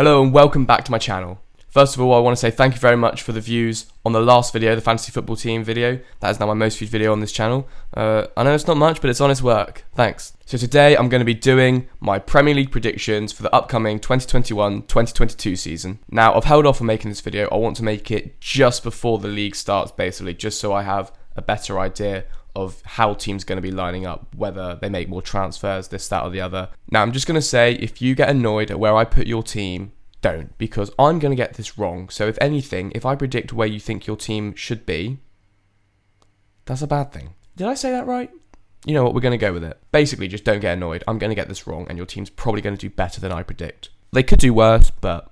Hello and welcome back to my channel. First of all, I want to say thank you very much for the views on the last video, the fantasy football team video. That is now my most viewed video on this channel. I know it's not much, but it's honest work. Thanks. So today I'm going to be doing my Premier League predictions for the upcoming 2021-2022 season. Now, I've held off on making this video. I want to make it just before the league starts, basically, just so I have a better idea of how teams are going to be lining up, whether they make more transfers, this, that or the other. Now, I'm just going to say, if you get annoyed at where I put your team, don't, because I'm going to get this wrong. So if anything, if I predict where you think your team should be, that's a bad thing. Did I say that right? You know what, we're going to go with it. Basically, just don't get annoyed. I'm going to get this wrong, and your team's probably going to do better than I predict. They could do worse, but,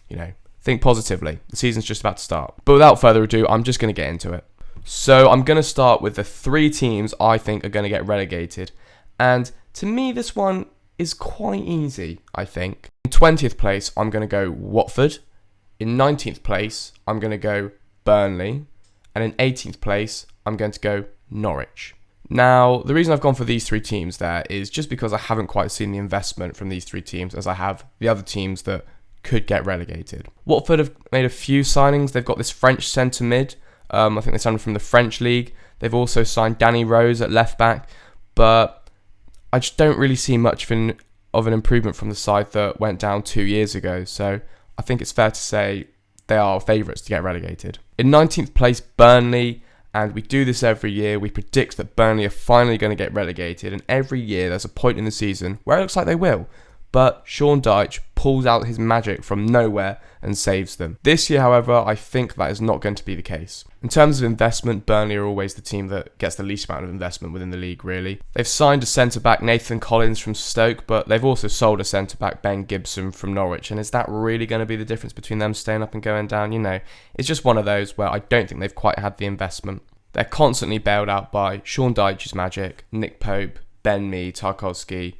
you know, think positively. The season's just about to start. But without further ado, I'm just going to get into it. So I'm going to start with the three teams I think are going to get relegated. And to me, this one is quite easy, I think. In 20th place, I'm going to go Watford. In 19th place, I'm going to go Burnley. And in 18th place, I'm going to go Norwich. Now, the reason I've gone for these three teams there is just because I haven't quite seen the investment from these three teams as I have the other teams that could get relegated. Watford have made a few signings. They've got this French centre mid. I think they signed from the French league. They've also signed Danny Rose at left back, but I just don't really see much of an improvement from the side that went down 2 years ago. So I think it's fair to say they are favourites to get relegated. In 19th place, Burnley, and we do this every year. We predict that Burnley are finally going to get relegated, and every year there's a point in the season where it looks like they will. But Sean Dyche pulls out his magic from nowhere and saves them. This year, however, I think that is not going to be the case. In terms of investment, Burnley are always the team that gets the least amount of investment within the league, really. They've signed a centre-back, Nathan Collins, from Stoke, but they've also sold a centre-back, Ben Gibson, from Norwich. And is that really going to be the difference between them staying up and going down? You know, it's just one of those where I don't think they've quite had the investment. They're constantly bailed out by Sean Dyche's magic, Nick Pope, Ben Mee, Tarkowski,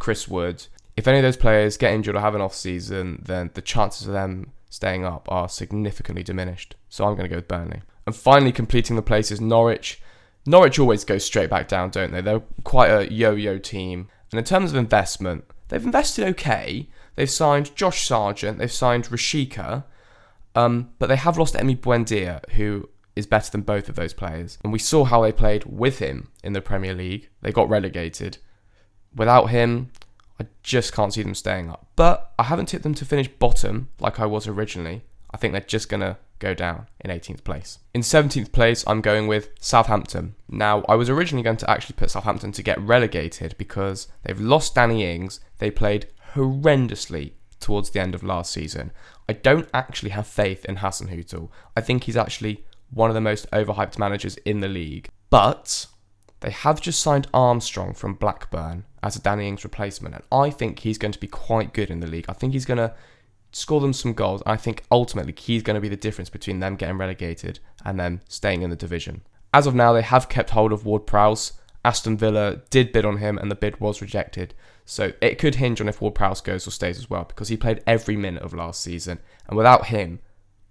Chris Wood. If any of those players get injured or have an off-season, then the chances of them staying up are significantly diminished. So I'm going to go with Burnley. And finally, completing the place is Norwich. Norwich always goes straight back down, don't they? They're quite a yo-yo team. And in terms of investment, they've invested okay. They've signed Josh Sargent, they've signed Rashika, but they have lost Emi Buendia, who is better than both of those players. And we saw how they played with him in the Premier League. They got relegated. Without him, I just can't see them staying up. But I haven't tipped them to finish bottom like I was originally. I think they're just going to go down in 18th place. In 17th place, I'm going with Southampton. Now, I was originally going to actually put Southampton to get relegated because they've lost Danny Ings. They played horrendously towards the end of last season. I don't actually have faith in Hasenhüttl. I think he's actually one of the most overhyped managers in the league. But they have just signed Armstrong from Blackburn as a Danny Ings replacement, and I think he's going to be quite good in the league. I think he's going to score them some goals. I think ultimately he's going to be the difference between them getting relegated and them staying in the division. As of now, they have kept hold of Ward-Prowse. Aston Villa did bid on him and the bid was rejected. So it could hinge on if Ward-Prowse goes or stays as well, because he played every minute of last season. And without him,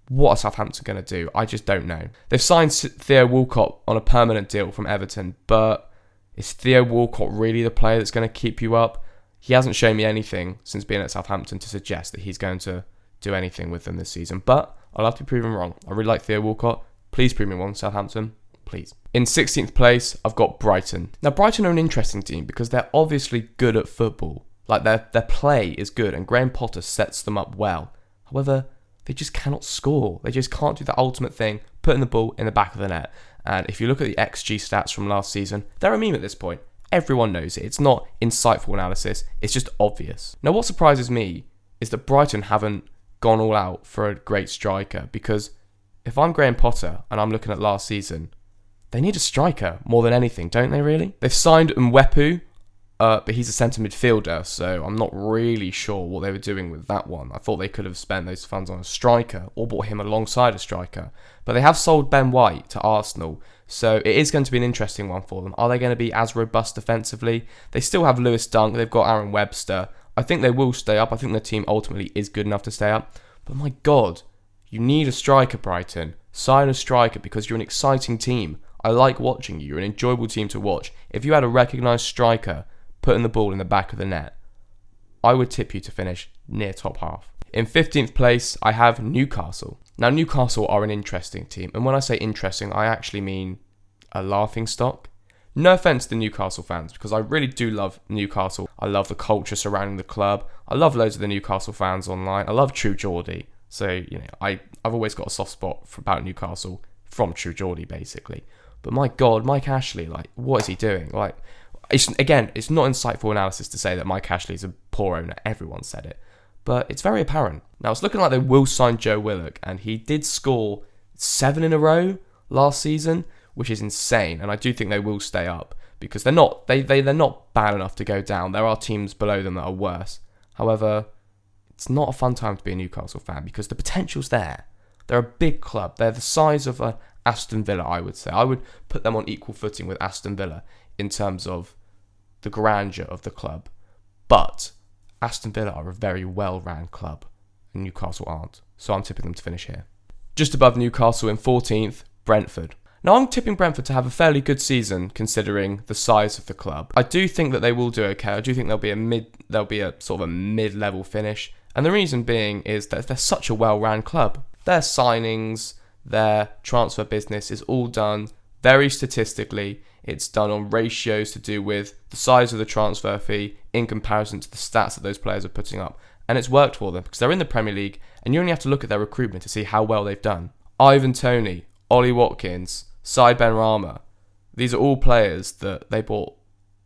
what are Southampton going to do? I just don't know. They've signed Theo Walcott on a permanent deal from Everton, but is Theo Walcott really the player that's going to keep you up? He hasn't shown me anything since being at Southampton to suggest that he's going to do anything with them this season, but I'll have to be proven wrong. I really like Theo Walcott. Please prove me wrong, Southampton. Please. In 16th place, I've got Brighton. Now, Brighton are an interesting team because they're obviously good at football. Like, their play is good and Graham Potter sets them up well. However, they just cannot score. They just can't do the ultimate thing, putting the ball in the back of the net. And if you look at the XG stats from last season, they're a meme at this point. Everyone knows it. It's not insightful analysis. It's just obvious. Now, what surprises me is that Brighton haven't gone all out for a great striker, because if I'm Graham Potter and I'm looking at last season, they need a striker more than anything, don't they really? They've signed Mwepu, but he's a centre midfielder, so I'm not really sure what they were doing with that one. I thought they could have spent those funds on a striker or bought him alongside a striker. But they have sold Ben White to Arsenal, so it is going to be an interesting one for them. Are they going to be as robust defensively? They still have Lewis Dunk, they've got Aaron Webster. I think they will stay up. I think the team ultimately is good enough to stay up. But my God, you need a striker, Brighton. Sign a striker because you're an exciting team. I like watching you. You're an enjoyable team to watch. If you had a recognised striker putting the ball in the back of the net, I would tip you to finish near top half. In 15th place, I have Newcastle. Now, Newcastle are an interesting team. And when I say interesting, I actually mean a laughing stock. No offence to the Newcastle fans, because I really do love Newcastle. I love the culture surrounding the club. I love loads of the Newcastle fans online. I love True Geordie. So, I've always got a soft spot about Newcastle from True Geordie, basically. But my God, Mike Ashley, what is he doing? It's not insightful analysis to say that Mike Ashley is a poor owner. Everyone said it. But it's very apparent. Now, it's looking like they will sign Joe Willock, and he did score 7 in a row last season, which is insane. And I do think they will stay up, because they're not bad enough to go down. There are teams below them that are worse. However, it's not a fun time to be a Newcastle fan, because the potential's there. They're a big club. They're the size of Aston Villa, I would say. I would put them on equal footing with Aston Villa in terms of the grandeur of the club. But Aston Villa are a very well-ran club, and Newcastle aren't. So I'm tipping them to finish here. Just above Newcastle in 14th, Brentford. Now, I'm tipping Brentford to have a fairly good season considering the size of the club. I do think that they will do okay. I do think there'll be a sort of a mid-level finish. And the reason being is that they're such a well-ran club. Their signings, their transfer business is all done very statistically. It's done on ratios to do with the size of the transfer fee in comparison to the stats that those players are putting up. And it's worked for them because they're in the Premier League, and you only have to look at their recruitment to see how well they've done. Ivan Toney, Ollie Watkins, Said Benrahma. These are all players that they bought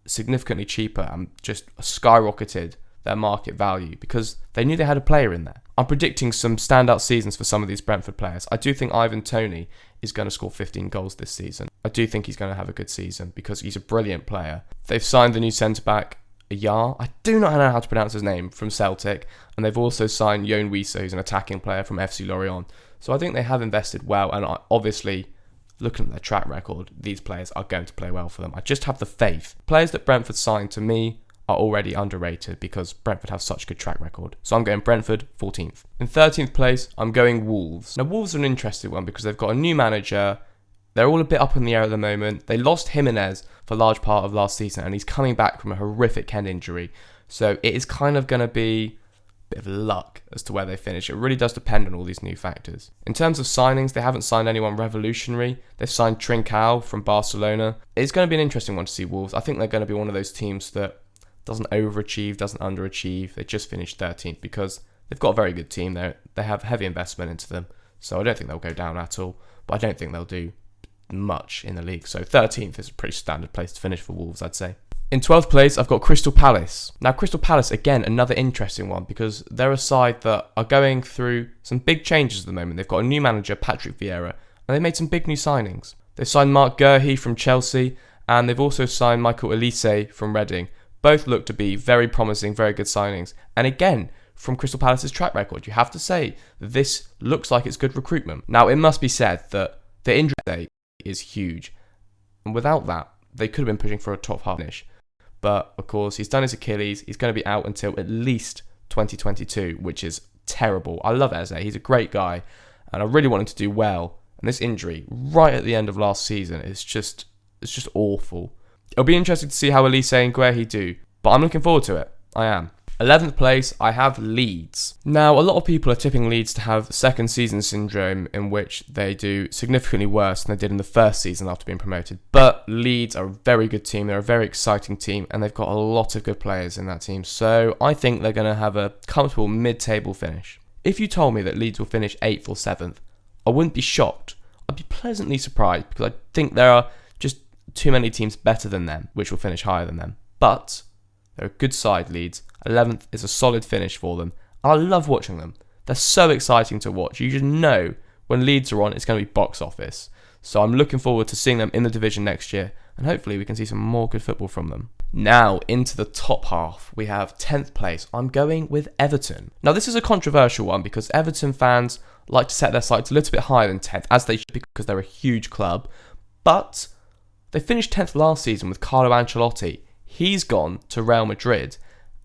significantly cheaper and just skyrocketed their market value because they knew they had a player in there. I'm predicting some standout seasons for some of these Brentford players. I do think Ivan Toney is going to score 15 goals this season. I do think he's going to have a good season because he's a brilliant player. They've signed the new centre-back, Ayar. I do not know how to pronounce his name, from Celtic. And they've also signed Yoan Wissa, who's an attacking player from FC Lorient. So I think they have invested well. And obviously, looking at their track record, these players are going to play well for them. I just have the faith. Players that Brentford signed, to me, are already underrated because Brentford have such a good track record. So I'm going Brentford 14th. In 13th place, I'm going Wolves. Now, Wolves are an interesting one because they've got a new manager. They're all a bit up in the air at the moment. They lost Jimenez for a large part of last season, and he's coming back from a horrific hand injury. So it is kind of going to be a bit of luck as to where they finish. It really does depend on all these new factors. In terms of signings, they haven't signed anyone revolutionary. They've signed Trincao from Barcelona. It's going to be an interesting one to see Wolves. I think they're going to be one of those teams that doesn't overachieve, doesn't underachieve. They just finished 13th because they've got a very good team. They have heavy investment into them. So I don't think they'll go down at all. But I don't think they'll do much in the league. So 13th is a pretty standard place to finish for Wolves, I'd say. In 12th place, I've got Crystal Palace. Now, Crystal Palace, again, another interesting one because they're a side that are going through some big changes at the moment. They've got a new manager, Patrick Vieira, and they made some big new signings. They've signed Mark Gurhey from Chelsea, and they've also signed Michael Olise from Reading. Both look to be very promising, very good signings. And again, from Crystal Palace's track record, you have to say that this looks like it's good recruitment. Now, it must be said that the injury rate is huge. And without that, they could have been pushing for a top half finish. But, of course, he's done his Achilles. He's going to be out until at least 2022, which is terrible. I love Eze. He's a great guy. And I really want him to do well. And this injury, right at the end of last season, is just awful. It'll be interesting to see how Elise and Guehi do, but I'm looking forward to it. I am. 11th place, I have Leeds. Now, a lot of people are tipping Leeds to have second season syndrome, in which they do significantly worse than they did in the first season after being promoted. But Leeds are a very good team. They're a very exciting team, and they've got a lot of good players in that team. So I think they're going to have a comfortable mid-table finish. If you told me that Leeds will finish 8th or 7th, I wouldn't be shocked. I'd be pleasantly surprised because I think there are just too many teams better than them, which will finish higher than them. But they're a good side, Leeds. 11th is a solid finish for them. And I love watching them. They're so exciting to watch. You just know when Leeds are on, it's going to be box office. So I'm looking forward to seeing them in the division next year. And hopefully we can see some more good football from them. Now, into the top half, we have 10th place. I'm going with Everton. Now, this is a controversial one because Everton fans like to set their sights a little bit higher than 10th, as they should because they're a huge club. But they finished 10th last season with Carlo Ancelotti. He's gone to Real Madrid.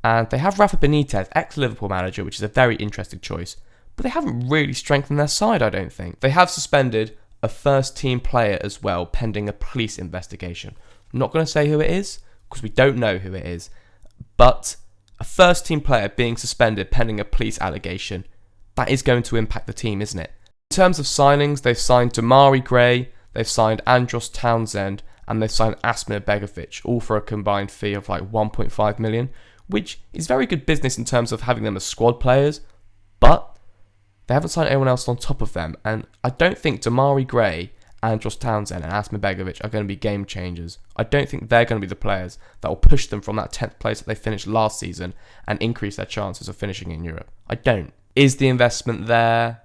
And they have Rafa Benitez, ex-Liverpool manager, which is a very interesting choice. But they haven't really strengthened their side, I don't think. They have suspended a first-team player as well, pending a police investigation. I'm not going to say who it is, because we don't know who it is. But A first team player being suspended pending a police allegation, that is going to impact the team, isn't it? In terms of signings, they've signed Damari Gray, they've signed Andros Townsend, and they've signed Asmir Begovic, all for a combined fee of like 1.5 million, which is very good business in terms of having them as squad players, but they haven't signed anyone else on top of them, and I don't think Damari Gray, Andros Townsend and Asmir Begovic are going to be game changers. I don't think they're going to be the players that will push them from that 10th place that they finished last season and increase their chances of finishing in Europe. I don't. Is the investment there?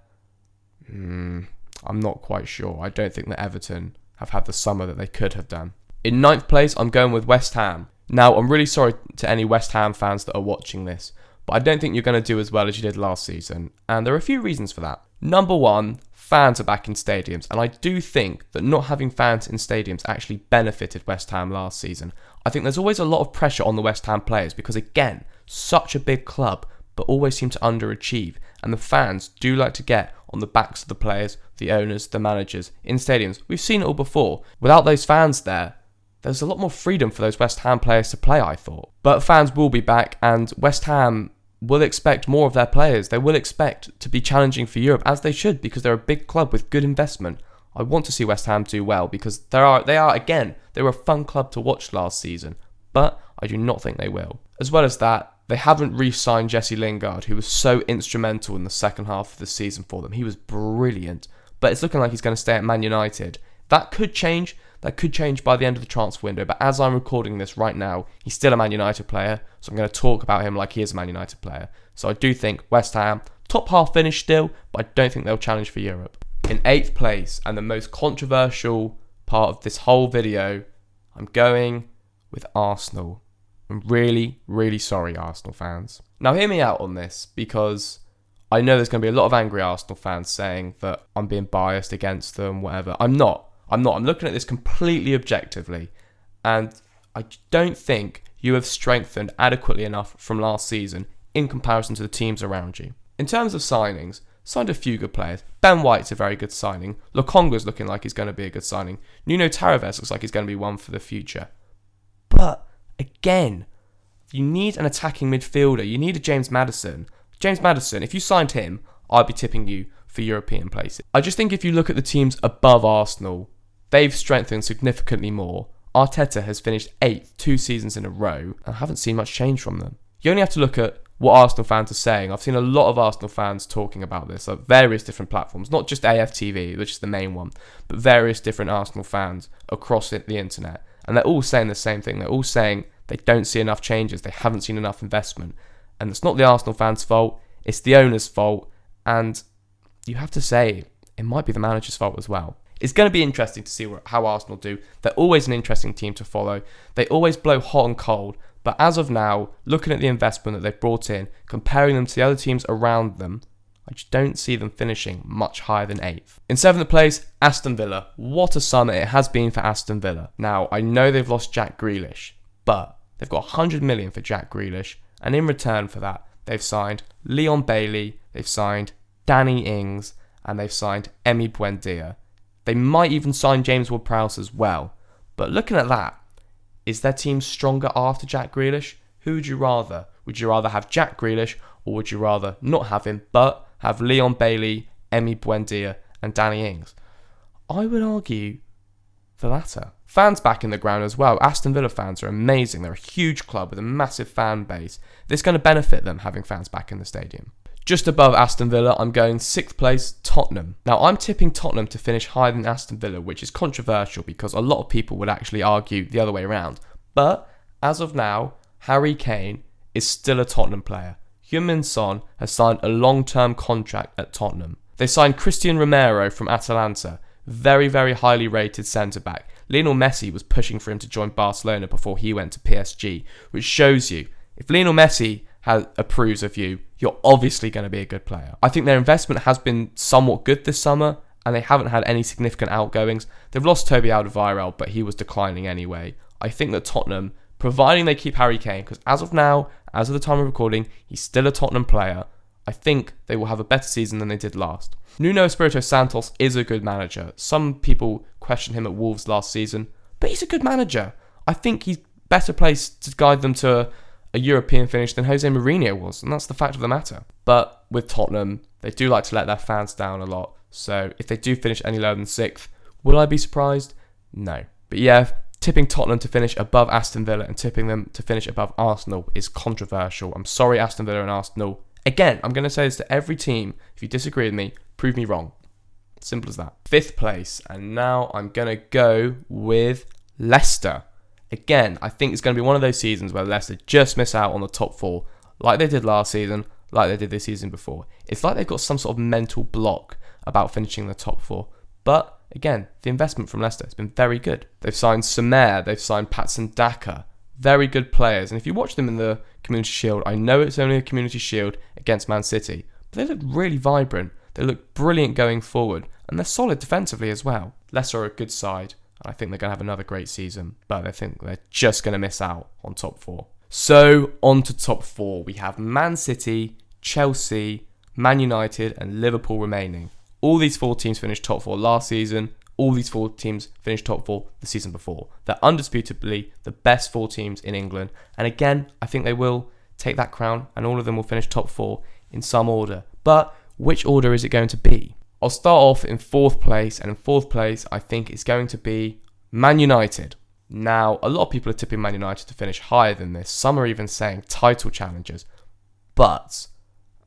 I'm not quite sure. I don't think that Everton have had the summer that they could have done. In 9th place, I'm going with West Ham. Now, I'm really sorry to any West Ham fans that are watching this, but I don't think you're going to do as well as you did last season, and there are a few reasons for that. Number one, fans are back in stadiums, and I do think that not having fans in stadiums actually benefited West Ham last season. I think there's always a lot of pressure on the West Ham players because, again, such a big club, but always seem to underachieve, and the fans do like to get on the backs of the players, the owners, the managers in stadiums. We've seen it all before. Without those fans there's a lot more freedom for those West Ham players to play, I thought. But fans will be back, and West Ham will expect more of their players. They will expect to be challenging for Europe, as they should, because they're a big club with good investment. I want to see West Ham do well, because they were a fun club to watch last season, but I do not think they will. As well as that, they haven't re-signed Jesse Lingard, who was so instrumental in the second half of the season for them. He was brilliant, but it's looking like he's going to stay at Man United. That could change. That could change by the end of the transfer window, but as I'm recording this right now, he's still a Man United player, so I'm going to talk about him like he is a Man United player. So I do think West Ham, top half finish still, but I don't think they'll challenge for Europe. In 8th place, and the most controversial part of this whole video, I'm going with Arsenal. I'm really, really sorry, Arsenal fans. Now hear me out on this, because I know there's going to be a lot of angry Arsenal fans saying that I'm being biased against them, whatever. I'm not. I'm looking at this completely objectively, and I don't think you have strengthened adequately enough from last season in comparison to the teams around you. In terms of signings, signed a few good players. Ben White's a very good signing. Lokonga's looking like he's going to be a good signing. Nuno Tavares looks like he's going to be one for the future. But, again, you need an attacking midfielder. You need a James Maddison. James Maddison, if you signed him, I'd be tipping you for European places. I just think if you look at the teams above Arsenal, they've strengthened significantly more. Arteta has finished 8th 2 seasons in a row, and I haven't seen much change from them. You only have to look at what Arsenal fans are saying. I've seen a lot of Arsenal fans talking about this on various different platforms, not just AFTV, which is the main one, but various different Arsenal fans across the internet. And they're all saying the same thing. They're all saying they don't see enough changes, they haven't seen enough investment. And it's not the Arsenal fans' fault, it's the owner's fault, and you have to say it might be the manager's fault as well. It's going to be interesting to see how Arsenal do. They're always an interesting team to follow. They always blow hot and cold. But as of now, looking at the investment that they've brought in, comparing them to the other teams around them, I just don't see them finishing much higher than 8th. In 7th place, Aston Villa. What a summer it has been for Aston Villa. Now, I know they've lost Jack Grealish, but they've got 100 million for Jack Grealish. And in return for that, they've signed Leon Bailey, they've signed Danny Ings, and they've signed Emi Buendia. They might even sign James Ward-Prowse as well. But looking at that, is their team stronger after Jack Grealish? Who would you rather? Would you rather have Jack Grealish, or would you rather not have him, but have Leon Bailey, Emi Buendia, and Danny Ings? I would argue the latter. Fans back in the ground as well. Aston Villa fans are amazing. They're a huge club with a massive fan base. This is going to benefit them having fans back in the stadium. Just above Aston Villa, I'm going 6th place, Tottenham. Now, I'm tipping Tottenham to finish higher than Aston Villa, which is controversial because a lot of people would actually argue the other way around. But, as of now, Harry Kane is still a Tottenham player. Heung-min Son has signed a long-term contract at Tottenham. They signed Christian Romero from Atalanta, very, very highly rated centre-back. Lionel Messi was pushing for him to join Barcelona before he went to PSG, which shows you, if Lionel Messi approves of you, you're obviously going to be a good player. I think their investment has been somewhat good this summer, and they haven't had any significant outgoings. They've lost Toby Alderweireld, but he was declining anyway. I think that Tottenham, providing they keep Harry Kane, because as of now, as of the time of recording, he's still a Tottenham player, I think they will have a better season than they did last. Nuno Espirito Santos is a good manager. Some people questioned him at Wolves last season, but he's a good manager. I think he's better placed to guide them to a European finish than Jose Mourinho was, and that's the fact of the matter. But with Tottenham, they do like to let their fans down a lot, so if they do finish any lower than 6th, will I be surprised? No. But yeah, tipping Tottenham to finish above Aston Villa and tipping them to finish above Arsenal is controversial. I'm sorry, Aston Villa and Arsenal. Again, I'm going to say this to every team. If you disagree with me, prove me wrong. Simple as that. 5th place, and now I'm going to go with Leicester. Again, I think it's going to be one of those seasons where Leicester just miss out on the top 4, like they did last season, like they did this season before. It's like they've got some sort of mental block about finishing the top 4. But again, the investment from Leicester has been very good. They've signed Sumer, they've signed Patson Daka. Very good players. And if you watch them in the Community Shield, I know it's only a Community Shield against Man City, but they look really vibrant. They look brilliant going forward, and they're solid defensively as well. Leicester are a good side, and I think they're going to have another great season, but I think they're just going to miss out on top 4. So, on to top 4. We have Man City, Chelsea, Man United, and Liverpool remaining. All these 4 teams finished top 4 last season. All these 4 teams finished top 4 the season before. They're undisputably the best 4 teams in England. And again, I think they will take that crown and all of them will finish top 4 in some order. But which order is it going to be? I'll start off in 4th place. And in 4th place, I think it's going to be Man United. Now, a lot of people are tipping Man United to finish higher than this. Some are even saying title challengers. But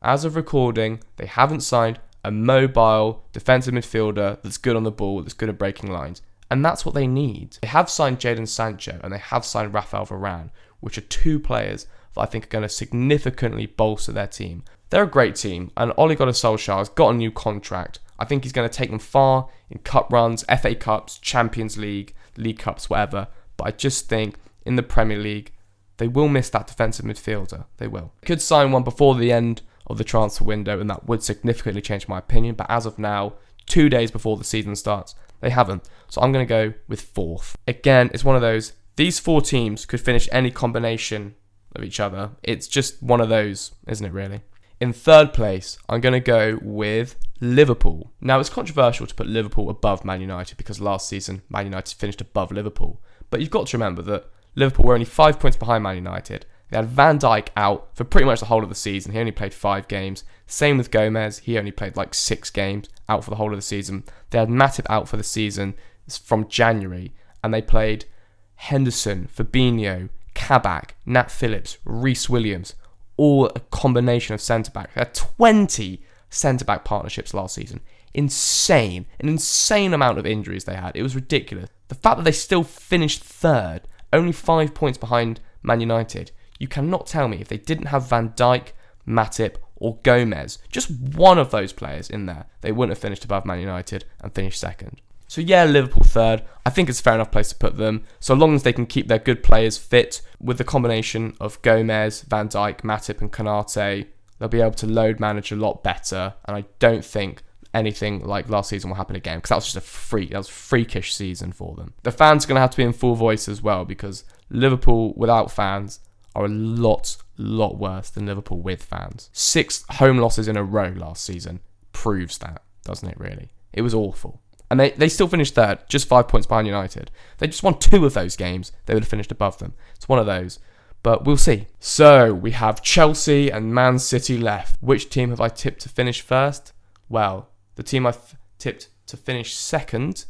as of recording, they haven't signed a mobile defensive midfielder that's good on the ball, that's good at breaking lines. And that's what they need. They have signed Jadon Sancho and they have signed Rafael Varane, which are 2 players that I think are going to significantly bolster their team. They're a great team, and Ole Gunnar Solskjaer has got a new contract. I think he's going to take them far in cup runs, FA Cups, Champions League, League Cups, whatever. But I just think in the Premier League, they will miss that defensive midfielder. They will. Could sign one before the end of the transfer window, and that would significantly change my opinion. But as of now, 2 days before the season starts, they haven't. So I'm going to go with 4th. Again, it's one of those. These 4 teams could finish any combination of each other. It's just one of those, isn't it really? In 3rd place, I'm going to go with Liverpool. Now, it's controversial to put Liverpool above Man United because last season, Man United finished above Liverpool. But you've got to remember that Liverpool were only 5 points behind Man United. They had Van Dijk out for pretty much the whole of the season. He only played 5 games. Same with Gomez. He only played like 6 games out for the whole of the season. They had Matip out for the season from January. And they played Henderson, Fabinho, Kabak, Nat Phillips, Reece Williams. All a combination of centre-back. They had 20 centre-back partnerships last season. Insane. An insane amount of injuries they had. It was ridiculous. The fact that they still finished 3rd, only 5 points behind Man United. You cannot tell me if they didn't have Van Dijk, Matip or Gomez, just one of those players in there, they wouldn't have finished above Man United and finished 2nd. So yeah, Liverpool 3rd. I think it's a fair enough place to put them, so long as they can keep their good players fit with the combination of Gomez, Van Dijk, Matip and Konate. They'll be able to load manage a lot better, and I don't think anything like last season will happen again because that was just that was a freakish season for them. The fans are going to have to be in full voice as well because Liverpool without fans are a lot worse than Liverpool with fans. 6 home losses in a row last season proves that, doesn't it really? It was awful. And they still finished 3rd, just 5 points behind United. They just won 2 of those games, they would have finished above them. It's one of those. But we'll see. So, we have Chelsea and Man City left. Which team have I tipped to finish first? Well, the team I've tipped to finish 2nd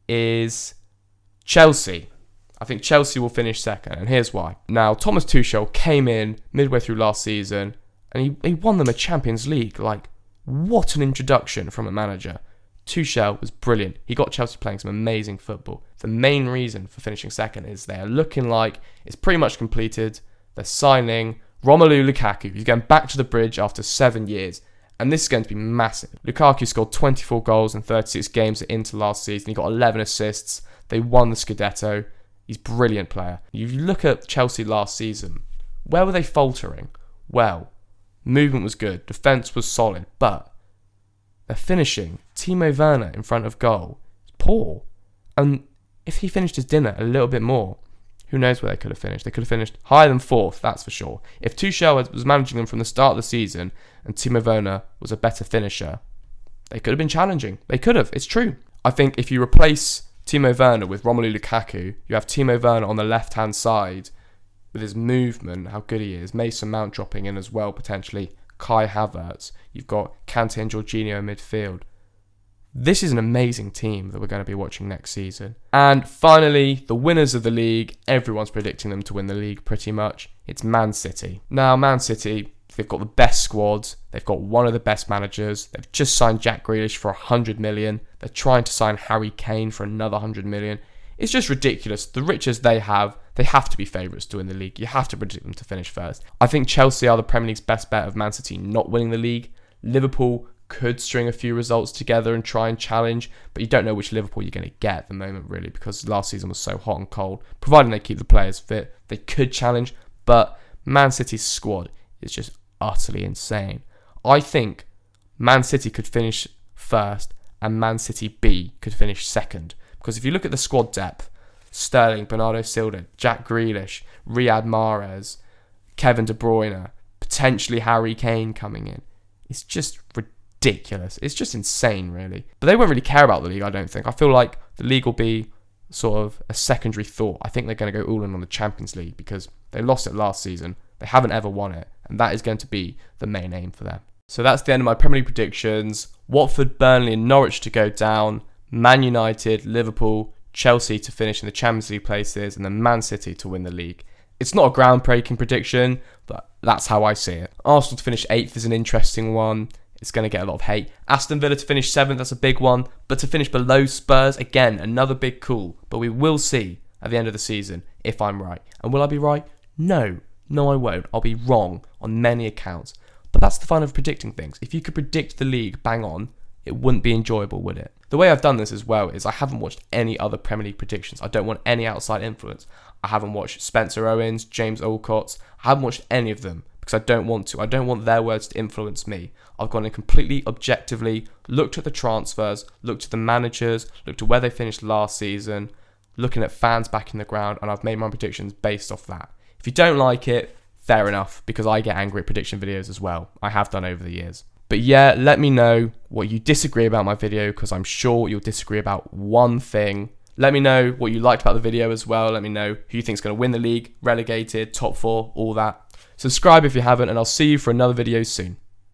is Chelsea. I think Chelsea will finish 2nd, and here's why. Now, Thomas Tuchel came in midway through last season, and he won them a Champions League. Like, what an introduction from a manager. Tuchel was brilliant. He got Chelsea playing some amazing football. The main reason for finishing 2nd is they are looking like it's pretty much completed. They're signing Romelu Lukaku. He's going back to the bridge after 7 years. And this is going to be massive. Lukaku scored 24 goals in 36 games at Inter last season. He got 11 assists. They won the Scudetto. He's a brilliant player. You look at Chelsea last season. Where were they faltering? Well, movement was good. Defence was solid. But they're finishing. Timo Werner in front of goal. It's poor. And if he finished his dinner a little bit more, who knows where they could have finished. They could have finished higher than 4th, that's for sure. If Tuchel was managing them from the start of the season and Timo Werner was a better finisher, they could have been challenging. They could have. It's true. I think if you replace Timo Werner with Romelu Lukaku, you have Timo Werner on the left-hand side, with his movement, how good he is. Mason Mount dropping in as well, potentially. Kai Havertz. You've got Kante and Jorginho in midfield. This is an amazing team that we're going to be watching next season. And finally, the winners of the league. Everyone's predicting them to win the league pretty much. It's Man City. Now, Man City, they've got the best squads. They've got one of the best managers. They've just signed Jack Grealish for 100 million. They're trying to sign Harry Kane for another 100 million. It's just ridiculous. The riches they have to be favourites to win the league. You have to predict them to finish first. I think Chelsea are the Premier League's best bet of Man City not winning the league. Liverpool could string a few results together and try and challenge, but you don't know which Liverpool you're going to get at the moment, really, because last season was so hot and cold. Providing they keep the players fit, they could challenge, but Man City's squad is just utterly insane. I think Man City could finish first and Man City B could finish second, because if you look at the squad depth, Sterling, Bernardo Silva, Jack Grealish, Riyad Mahrez, Kevin De Bruyne, potentially Harry Kane coming in, it's just ridiculous. It's just insane, really. But they won't really care about the league, I don't think. I feel like the league will be sort of a secondary thought. I think they're going to go all in on the Champions League because they lost it last season. They haven't ever won it, and that is going to be the main aim for them. So that's the end of my Premier League predictions. Watford, Burnley and Norwich to go down. Man United, Liverpool, Chelsea to finish in the Champions League places, and then Man City to win the league. It's not a groundbreaking prediction, but that's how I see it. Arsenal to finish 8th is an interesting one. It's going to get a lot of hate. Aston Villa to finish 7th, that's a big one. But to finish below Spurs, again, another big call. But we will see at the end of the season if I'm right. And will I be right? No, I won't. I'll be wrong on many accounts. But that's the fun of predicting things. If you could predict the league bang on, it wouldn't be enjoyable, would it? The way I've done this as well is I haven't watched any other Premier League predictions. I don't want any outside influence. I haven't watched Spencer Owens, James Alcott's. I haven't watched any of them because I don't want to. I don't want their words to influence me. I've gone in completely objectively, looked at the transfers, looked at the managers, looked at where they finished last season, looking at fans back in the ground, and I've made my predictions based off that. If you don't like it, fair enough, because I get angry at prediction videos as well. I have done over the years. But yeah, let me know what you disagree about my video, because I'm sure you'll disagree about one thing. Let me know what you liked about the video as well. Let me know who you think is going to win the league, relegated, top 4, all that. Subscribe if you haven't, and I'll see you for another video soon.